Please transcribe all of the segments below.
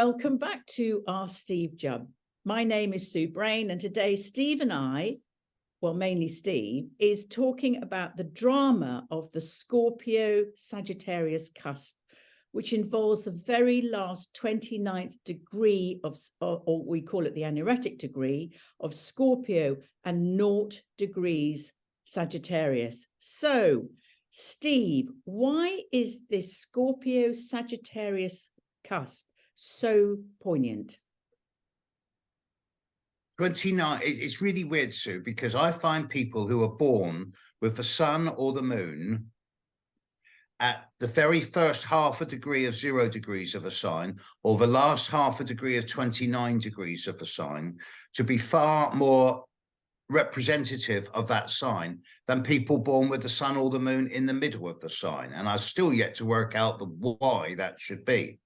Welcome back to Ask Steve Judd. My name is Sue Brain, and today Steve and I, well, mainly Steve, is talking about the drama of the Scorpio Sagittarius cusp, which involves the very last 29th degree of, or we call it the anaretic degree of Scorpio, and 0 degrees Sagittarius. So, Steve, why is this Scorpio Sagittarius cusp so poignant? 29, it's really weird, Sue, because I find people who are born with the sun or the moon at the very first half a degree of 0 degrees of a sign, or the last half a degree of 29 degrees of the sign, to be far more representative of that sign than people born with the sun or the moon in the middle of the sign. And I've still yet to work out the why that should be.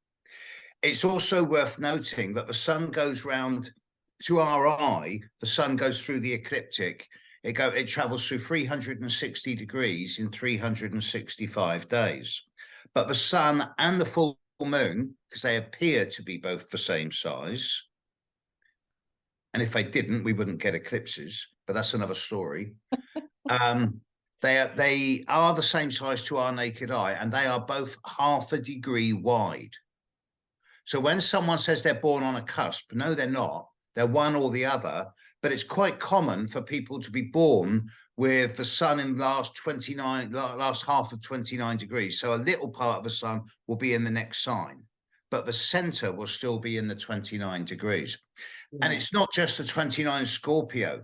It's also worth noting that the sun goes round, to our eye, the sun goes through the ecliptic. It travels through 360 degrees in 365 days. But the sun and the full moon, because they appear to be both the same size, and if they didn't, we wouldn't get eclipses, but that's another story. They are the same size to our naked eye, and they are both half a degree wide. So when someone says they're born on a cusp, no, they're not. They're one or the other, but it's quite common for people to be born with the sun in last half of 29 degrees. So a little part of the sun will be in the next sign, but the center will still be in the 29 degrees. Yeah. And it's not just the 29 Scorpio.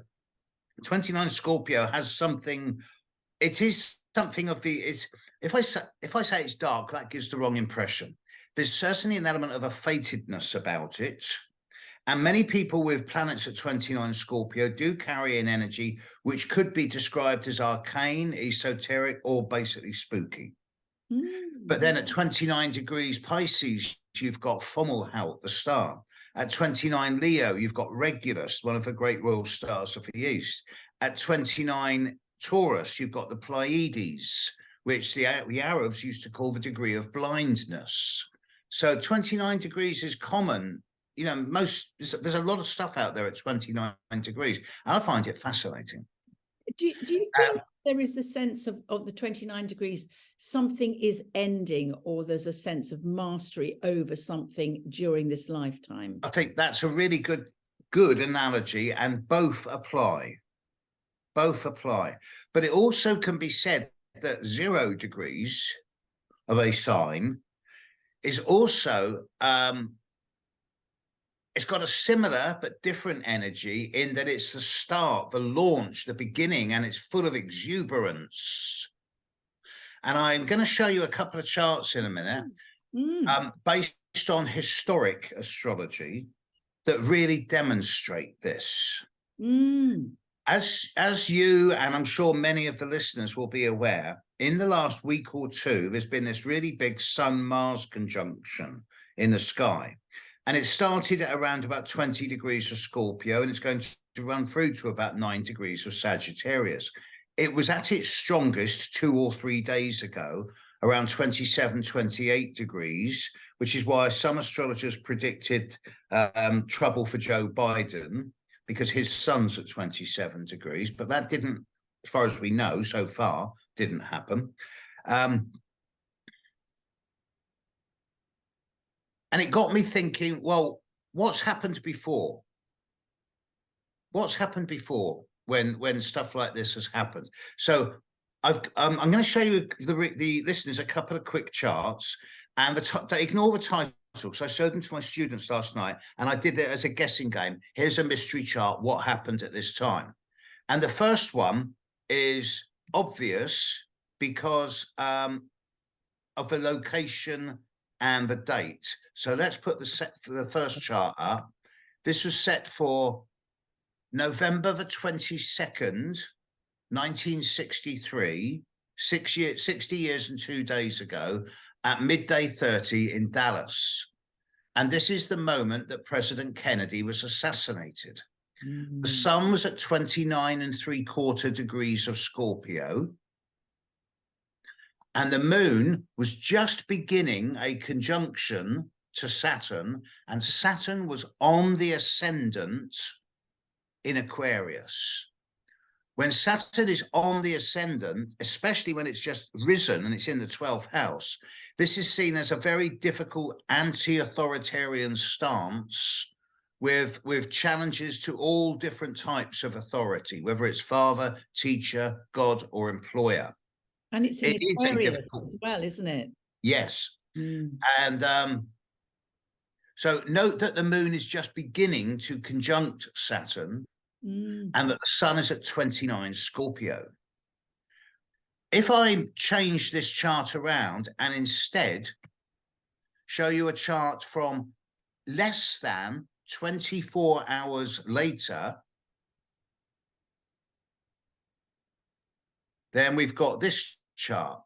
29 Scorpio has something, it is something of the, if I say it's dark, that gives the wrong impression. There's certainly an element of a fatedness about it. And many people with planets at 29 Scorpio do carry an energy which could be described as arcane, esoteric, or basically spooky. But then at 29 degrees Pisces, you've got Fomalhaut, the star. At 29 Leo, you've got Regulus, one of the great royal stars of the East. At 29 Taurus, you've got the Pleiades, which the Arabs used to call the degree of blindness. So 29 degrees is common. You know, there's a lot of stuff out there at 29 degrees, and I find it fascinating. Do you feel there is the sense of the 29 degrees, something is ending, or there's a sense of mastery over something during this lifetime? I think that's a really good analogy, and both apply. Both apply. But it also can be said that 0 degrees of a sign is also it's got a similar but different energy in that it's the start, the launch, the beginning, and it's full of exuberance. And I'm going to show you a couple of charts in a minute, based on historic astrology, that really demonstrate this. As you, and I'm sure many of the listeners will be aware, in the last week or two, there's been this really big Sun-Mars conjunction in the sky. And it started at around about 20 degrees of Scorpio, and it's going to run through to about 9 degrees of Sagittarius. It was at its strongest 2 or 3 days ago, around 27, 28 degrees, which is why some astrologers predicted trouble for Joe Biden, because his sun's at 27 degrees, but that didn't, as far as we know so far, didn't happen. And it got me thinking, well, what's happened before? What's happened before when stuff like this has happened? So I'm going to show you the listeners a couple of quick charts, and ignore the titles, because I showed them to my students last night, and I did it as a guessing game. Here's a mystery chart, what happened at this time. And the first one is obvious because of the location and the date. So let's put the first chart up. This was set for November the 22nd, 1963, 60 years and 2 days ago, at midday 30 in Dallas. And this is the moment that President Kennedy was assassinated. The sun was at 29¾ degrees of Scorpio. And the moon was just beginning a conjunction to Saturn, and Saturn was on the ascendant in Aquarius. When Saturn is on the ascendant, especially when it's just risen and it's in the 12th house, this is seen as a very difficult anti-authoritarian stance with challenges to all different types of authority, whether it's father, teacher, God, or employer. And it's in It is a Aquarius difficult, as well, isn't it? yes. Mm. And so note that the moon is just beginning to conjunct Saturn, and that the sun is at 29 Scorpio. If I change this chart around and instead show you a chart from less than 24 hours later, then we've got this chart.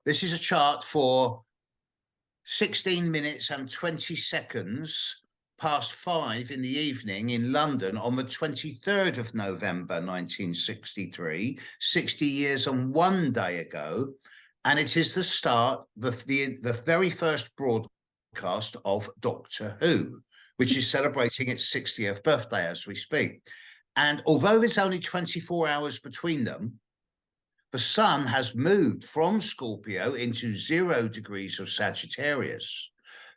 This is a chart for 16 minutes and 20 seconds past 5 in the evening in London on the 23rd of November 1963, 60 years and 1 day ago. And it is the start, the very first broadcast of Doctor Who, which is celebrating its 60th birthday as we speak. And although there's only 24 hours between them, the sun has moved from Scorpio into 0 degrees of Sagittarius.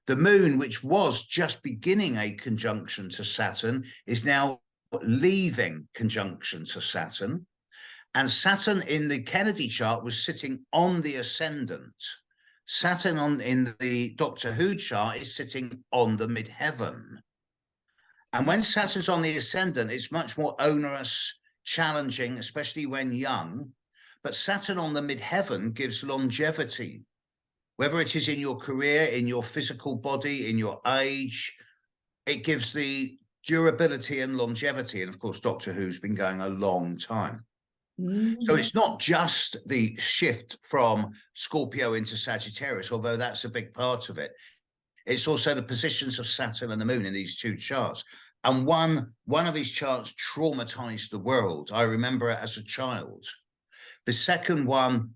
The moon, which was just beginning a conjunction to Saturn, is now leaving conjunction to Saturn. And Saturn in the Kennedy chart was sitting on the ascendant. Saturn in the Doctor Who chart is sitting on the midheaven. And when Saturn's on the ascendant, it's much more onerous, challenging, especially when young. But Saturn on the midheaven gives longevity, whether it is in your career, in your physical body, in your age. It gives the durability and longevity. And of course, Doctor Who's been going a long time. So it's not just the shift from Scorpio into Sagittarius, although that's a big part of it. It's also the positions of Saturn and the moon in these two charts. And one of these charts traumatized the world. I remember it as a child. The second one,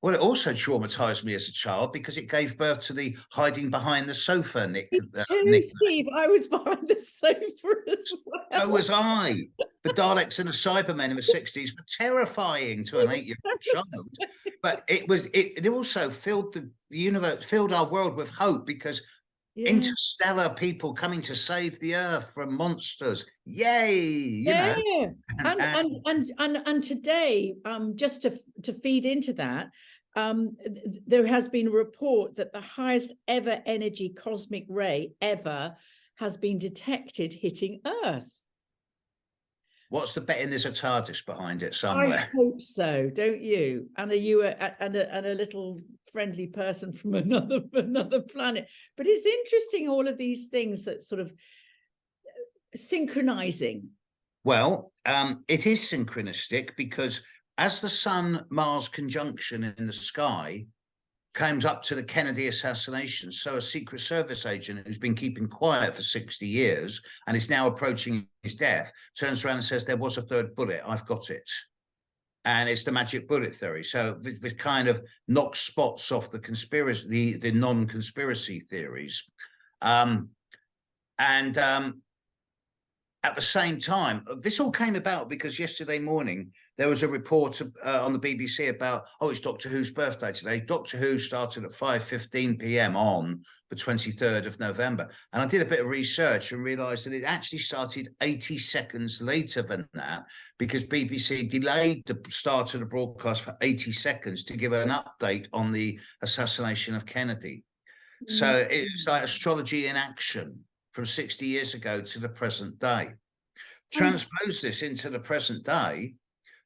well, it also traumatized me as a child because it gave birth to the hiding behind the sofa, Me too, Steve. I was behind the sofa as well. So was I. The Daleks and the Cybermen in the 60s were terrifying to an 8-year-old child. But it also filled the universe, filled our world with hope, because interstellar people coming to save the Earth from monsters. Yay! You know. And today, just to feed into that, there has been a report that the highest ever energy cosmic ray ever has been detected hitting Earth. What's the betting? There's a TARDIS behind it somewhere. I hope so, don't you? And are you a little friendly person from another planet? But it's interesting, all of these things that sort of synchronizing. Well, it is synchronistic because as the Sun-Mars conjunction in the sky comes up to the Kennedy assassination, so a Secret Service agent who's been keeping quiet for 60 years and is now approaching his death turns around and says, there was a third bullet, I've got it. And it's the magic bullet theory. So it kind of knocks spots off the conspiracy, the non-conspiracy theories. At the same time, this all came about because yesterday morning there was a report on the BBC about, it's Doctor Who's birthday today. Doctor Who started at 5:15 p.m. on the 23rd of November. And I did a bit of research and realised that it actually started 80 seconds later than that, because BBC delayed the start of the broadcast for 80 seconds to give an update on the assassination of Kennedy. So it was like astrology in action from 60 years ago to the present day. Transpose this into the present day,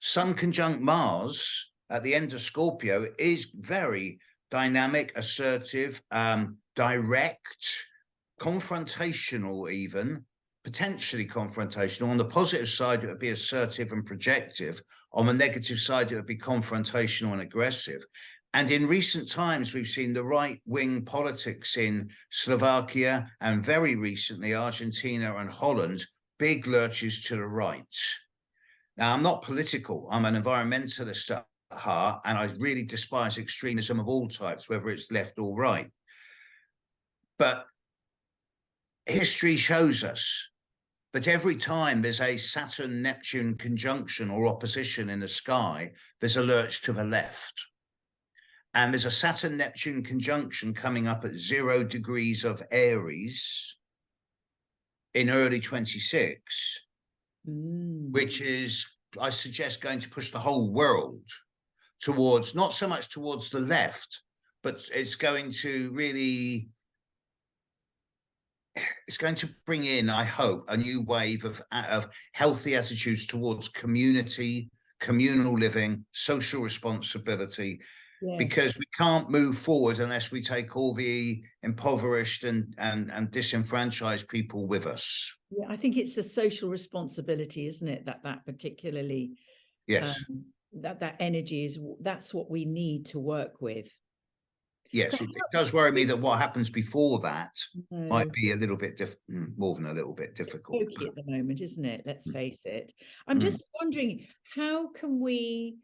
Sun conjunct Mars at the end of Scorpio is very dynamic, assertive, direct, confrontational even, potentially confrontational. On the positive side, it would be assertive and projective. On the negative side, it would be confrontational and aggressive. And in recent times, we've seen the right-wing politics in Slovakia and very recently Argentina and Holland, big lurches to the right. Now, I'm not political. I'm an environmentalist at heart, and I really despise extremism of all types, whether it's left or right. But history shows us that every time there's a Saturn-Neptune conjunction or opposition in the sky, there's a lurch to the left. And there's a Saturn-Neptune conjunction coming up at 0 degrees of Aries in early 26, which is, I suggest, going to push the whole world towards, not so much towards the left, but it's going to really, it's going to bring in, I hope, a new wave of healthy attitudes towards community, communal living, social responsibility, because we can't move forward unless we take all the impoverished and disenfranchised people with us. Yeah, I think it's the social responsibility, isn't it? That particularly, yes, that energy is, that's what we need to work with. Yes, So it does worry me that what happens before that might be a little bit more than a little bit difficult. Pokey at the moment, isn't it? Let's face it. I'm just wondering, how can we,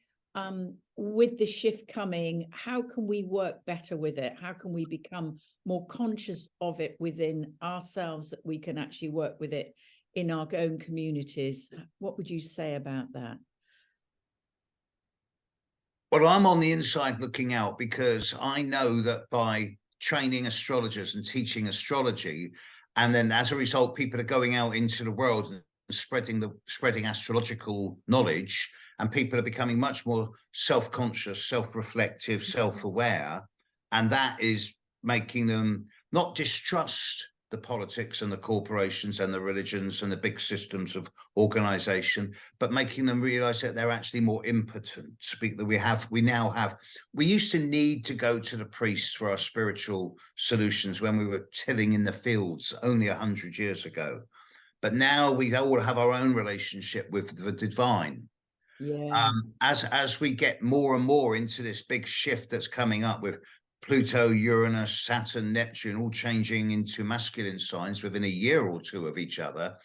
with the shift coming, how can we work better with it? How can we become more conscious of it within ourselves, that we can actually work with it in our own communities? What would you say about that? Well, I'm on the inside looking out, because I know that by training astrologers and teaching astrology, and then as a result, people are going out into the world and spreading astrological knowledge, and people are becoming much more self-conscious, self-reflective, self-aware, and that is making them not distrust the politics and the corporations and the religions and the big systems of organization, but making them realize that they're actually more impotent. We used to need to go to the priests for our spiritual solutions when we were tilling in the fields only 100 years ago. But now we all have our own relationship with the divine. Yeah. As we get more and more into this big shift that's coming up with Pluto, Uranus, Saturn, Neptune, all changing into masculine signs within a year or two of each other,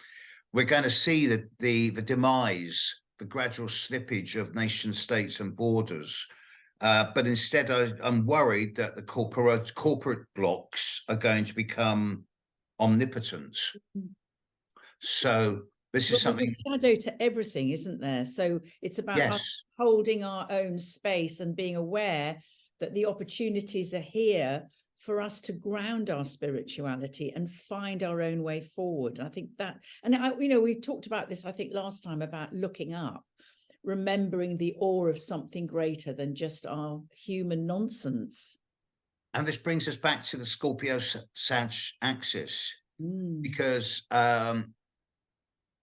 we're going to see the demise, the gradual slippage of nation states and borders. But instead, I'm worried that the corporate blocks are going to become omnipotent. So this is something. There's a shadow to everything, isn't there? So it's about us holding our own space and being aware that the opportunities are here for us to ground our spirituality and find our own way forward. I think that, and we talked about this, I think, last time, about looking up, remembering the awe of something greater than just our human nonsense. And this brings us back to the Scorpio Sag axis, because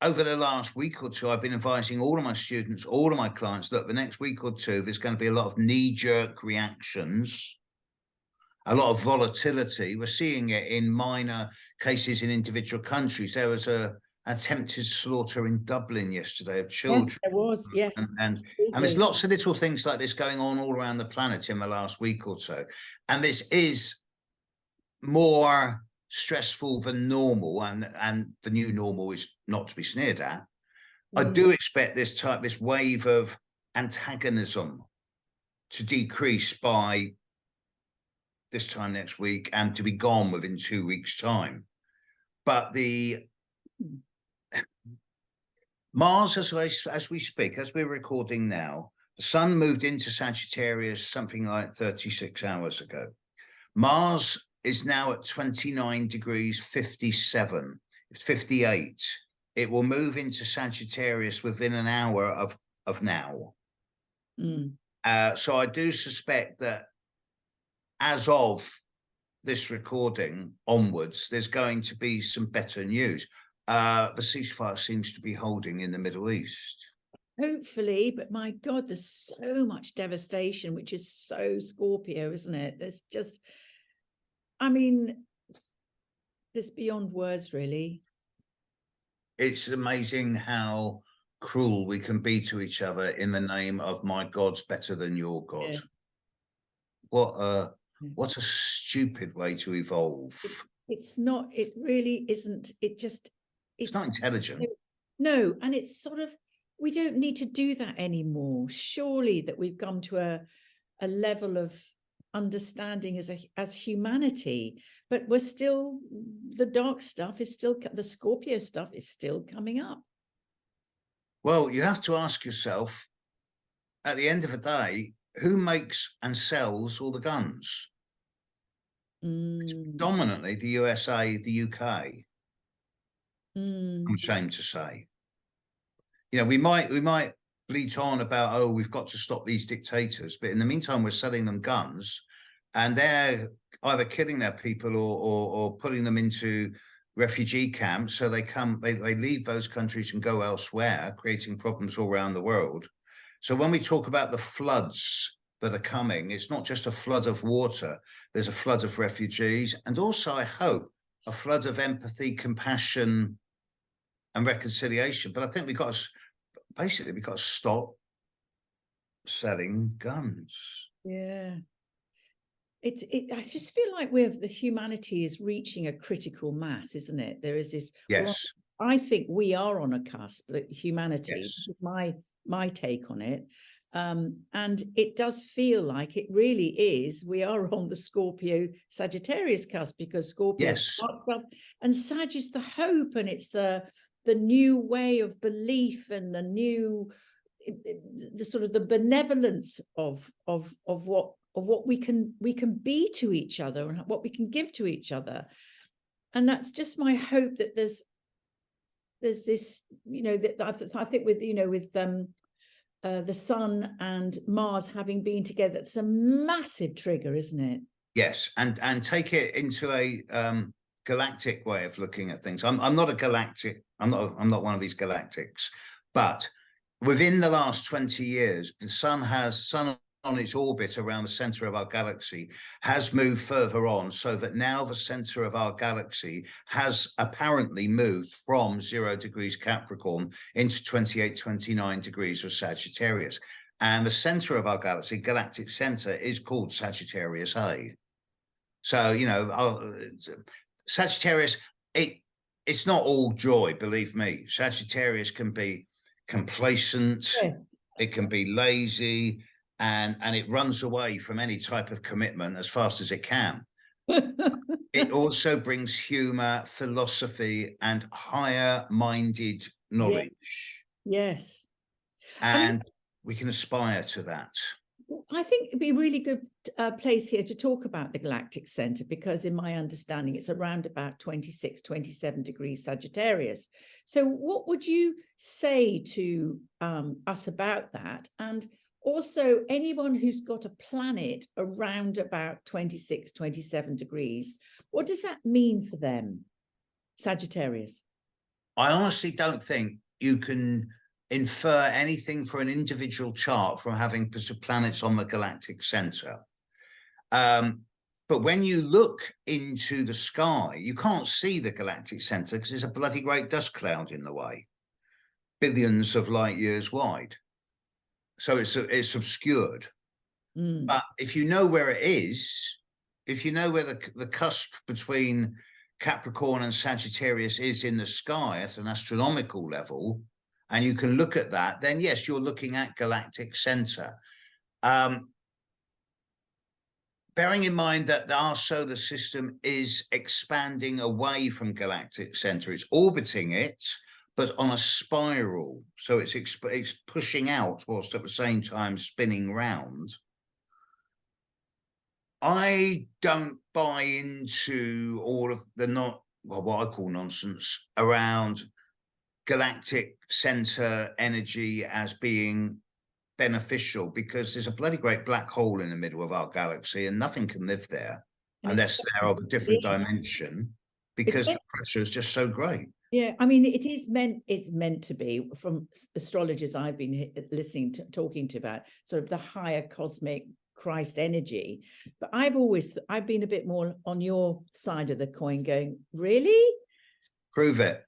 over the last week or two, I've been advising all of my students, all of my clients, that the next week or two, there's going to be a lot of knee-jerk reactions, a lot of volatility. We're seeing it in minor cases in individual countries. There was a attempted slaughter in Dublin yesterday of children. Yes, there was, yes. And there's lots of little things like this going on all around the planet in the last week or so. And this is more stressful than normal, and the new normal is not to be sneered at. I do expect this wave of antagonism to decrease by this time next week and to be gone within 2 weeks' time. But the Mars, as we speak, as we're recording now, the sun moved into Sagittarius something like 36 hours ago. Mars is now at 29 degrees 57, 58. It will move into Sagittarius within an hour of now. So I do suspect that as of this recording onwards, there's going to be some better news. The ceasefire seems to be holding in the Middle East. Hopefully, but my God, there's so much devastation, which is so Scorpio, isn't it? There's just, I mean, it's beyond words, really. It's amazing how cruel we can be to each other in the name of my God's better than your God. Yeah. What a stupid way to evolve. It's not, it really isn't. It's not intelligent. No, and it's sort of, we don't need to do that anymore. Surely that we've come to a level of understanding as humanity, but we're still, the dark stuff is still, the Scorpio stuff is still coming up. Well, you have to ask yourself, at the end of the day, who makes and sells all the guns? It's predominantly the USA, the UK. I'm ashamed to say. You know, we might bleat on about, oh, we've got to stop these dictators, but in the meantime, we're selling them guns, and they're either killing their people or putting them into refugee camps. So they leave those countries and go elsewhere, creating problems all around the world. So when we talk about the floods that are coming, it's not just a flood of water. There's a flood of refugees, and also, I hope, a flood of empathy, compassion, and reconciliation. But I think we've got to stop selling guns. Yeah. I just feel like the humanity is reaching a critical mass, isn't it? There is this. Yes. Well, I think we are on a cusp, that humanity. Yes. This is my take on it. And it does feel like it really is. We are on the Scorpio Sagittarius cusp, because Scorpio, yes, and Sag is the hope, and it's the new way of belief, and the new, the sort of the benevolence of what we can be to each other, and what we can give to each other. And that's just my hope, that there's this, you know, that I think with, you know, with the Sun and Mars having been together, it's a massive trigger, isn't it? Yes, and take it into a galactic way of looking at things. I'm not a galactic. I'm not one of these galactics. But within the last 20 years, the sun on its orbit around the center of our galaxy has moved further on, so that now the center of our galaxy has apparently moved from 0 degrees Capricorn into 28, 29 degrees of Sagittarius. And the center of our galaxy, galactic center, is called Sagittarius A. So, you know, Sagittarius, it's not all joy, believe me. Sagittarius can be complacent, yes. It can be lazy, and it runs away from any type of commitment as fast as it can. It also brings humor, philosophy, and higher-minded knowledge. Yes. And we can aspire to that. I think it'd be a really good place here to talk about the galactic center, because in my understanding, it's around about 26, 27 degrees Sagittarius. So what would you say to us about that? And also, anyone who's got a planet around about 26, 27 degrees, what does that mean for them, Sagittarius? I honestly don't think you can infer anything for an individual chart from having planets on the galactic center. But when you look into the sky, you can't see the galactic center because there's a bloody great dust cloud in the way, billions of light years wide. So it's obscured. But if you know where it is, if you know where the cusp between Capricorn and Sagittarius is in the sky at an astronomical level, and you can look at that, then yes, you're looking at galactic center. Bearing in mind that our solar system is expanding away from galactic center, it's orbiting it, but on a spiral. So it's pushing out whilst at the same time spinning round. I don't buy into all of the what I call nonsense around galactic center energy as being beneficial, because there's a bloody great black hole in the middle of our galaxy, and nothing can live there unless they're of a different dimension, because the pressure is just so great. Yeah, I mean, it's meant to be, from astrologers I've been talking to about sort of the higher cosmic Christ energy. But I've been a bit more on your side of the coin, going, really? Prove it.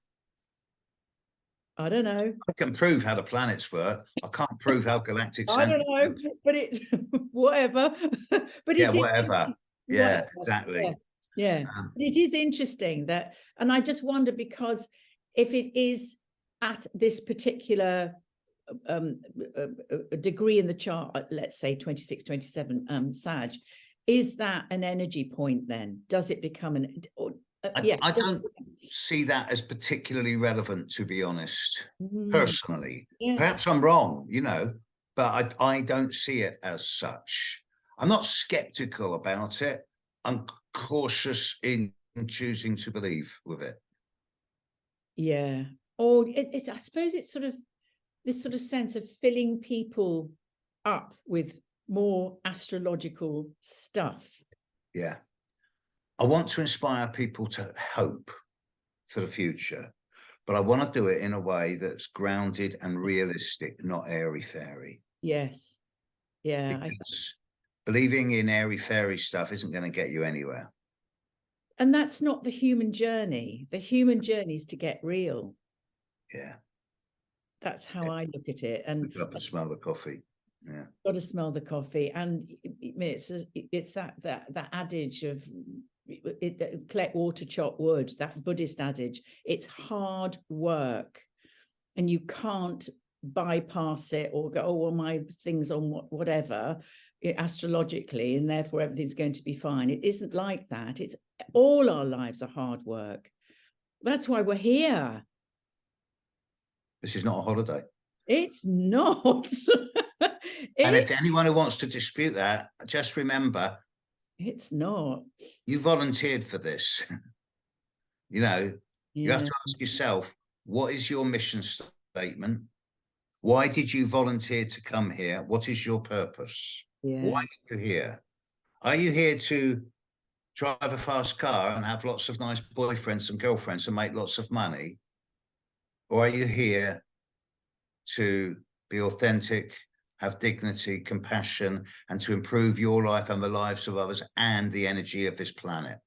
I don't know. I can prove how the planets work. I can't prove how galactic center. I don't know, but it's whatever. But yeah, whatever. Yeah, whatever. Exactly. Yeah. It is interesting that, and I just wonder, because if it is at this particular degree in the chart, let's say 26, 27 Sag, is that an energy point then? Does it become an, or, I don't see that as particularly relevant, to be honest, personally. Yeah. Perhaps I'm wrong, you know, but I don't see it as such. I'm not skeptical about it. I'm cautious in choosing to believe with it. Yeah. Or it's, I suppose it's sort of this sort of sense of filling people up with more astrological stuff. Yeah. I want to inspire people to hope for the future, but I want to do it in a way that's grounded and realistic, not airy-fairy. Yes. Yeah. Because believing in airy-fairy stuff isn't going to get you anywhere. And that's not the human journey. The human journey is to get real. Yeah. That's how I look at it. And Look up and smell the coffee. Yeah. Got to smell the coffee. And it's that adage of collect water, chop wood, that Buddhist adage. It's hard work and you can't bypass it or go, oh, well, my thing's on whatever, astrologically, and therefore everything's going to be fine. It isn't like that. It's all our lives are hard work. That's why we're here. This is not a holiday. It's not. And if anyone who wants to dispute that, just remember, it's not. you volunteered for this. You know, you have to ask yourself, what is your mission statement? Why did you volunteer to come here? What is your purpose? Why are you here? Are you here to drive a fast car and have lots of nice boyfriends and girlfriends and make lots of money? Or are you here to be authentic, have dignity, compassion, and to improve your life and the lives of others and the energy of this planet?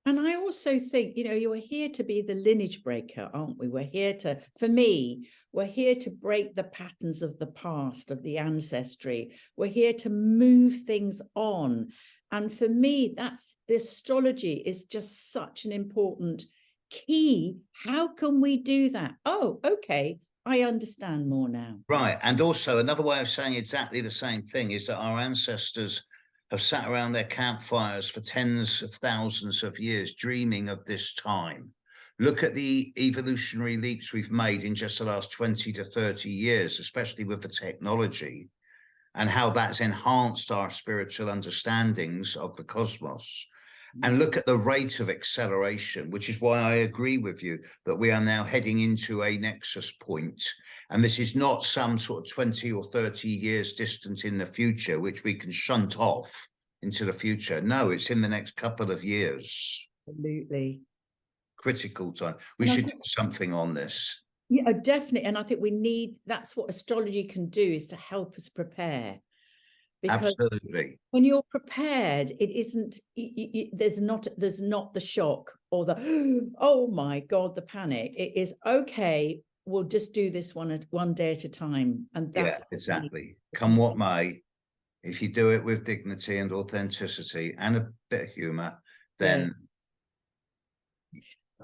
And I also think, you know, you're here to be the lineage breaker, aren't we? We're here to, for me, we're here to break the patterns of the past, of the ancestry. We're here to move things on. And for me, that's, the astrology is just such an important key. How can we do that? Oh, okay. I understand more now. Right. And also another way of saying exactly the same thing is that our ancestors have sat around their campfires for tens of thousands of years, dreaming of this time. Look at the evolutionary leaps we've made in just the last 20 to 30 years, especially with the technology, and how that's enhanced our spiritual understandings of the cosmos. And look at the rate of acceleration, which is why I agree with you that we are now heading into a nexus point. And this is not some sort of 20 or 30 years distant in the future, which we can shunt off into the future. No, it's in the next couple of years. Absolutely. Critical time. We should do something on this. Yeah, definitely. And I think we need, that's what astrology can do, is to help us prepare. Because absolutely, when you're prepared, it isn't, there's not the shock or the, oh my God, the panic. It is, okay, we'll just do this one day at a time. And that's exactly. Come what may, if you do it with dignity and authenticity and a bit of humor, then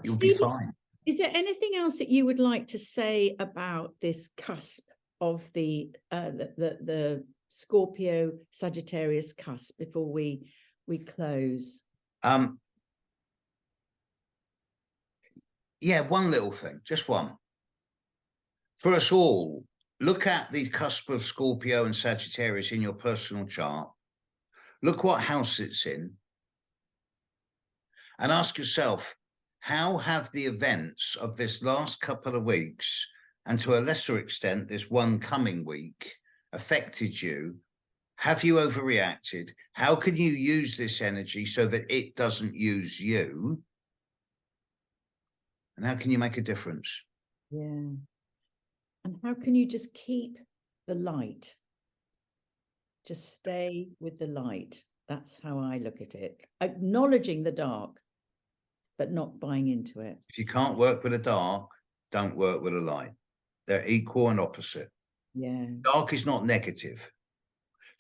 you'll be fine. Is there anything else that you would like to say about this cusp of the Scorpio Sagittarius cusp before we close? Yeah, one little thing, just one. For us all, look at the cusp of Scorpio and Sagittarius in your personal chart. Look what house it's in. And ask yourself, how have the events of this last couple of weeks, and to a lesser extent, this one coming week, affected you? Have you overreacted? How can you use this energy so that it doesn't use you? And how can you make a difference? Yeah. And how can you just keep the light? Just stay with the light. That's how I look at it. Acknowledging the dark, but not buying into it. If you can't work with the dark, don't work with the light. They're equal and opposite. Yeah. Dark is not negative.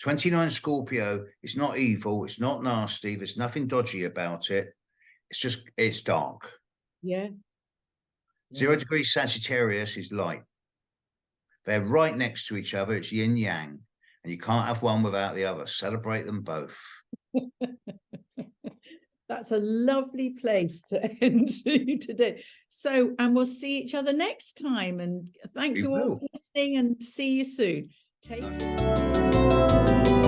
29 Scorpio is not evil. It's not nasty. There's nothing dodgy about it. It's dark. Yeah. 0 degrees Sagittarius is light. They're right next to each other. It's yin yang, and you can't have one without the other. Celebrate them both. That's a lovely place to end today. So, and we'll see each other next time. And thank We you all will. for listening, and see you soon. Take care.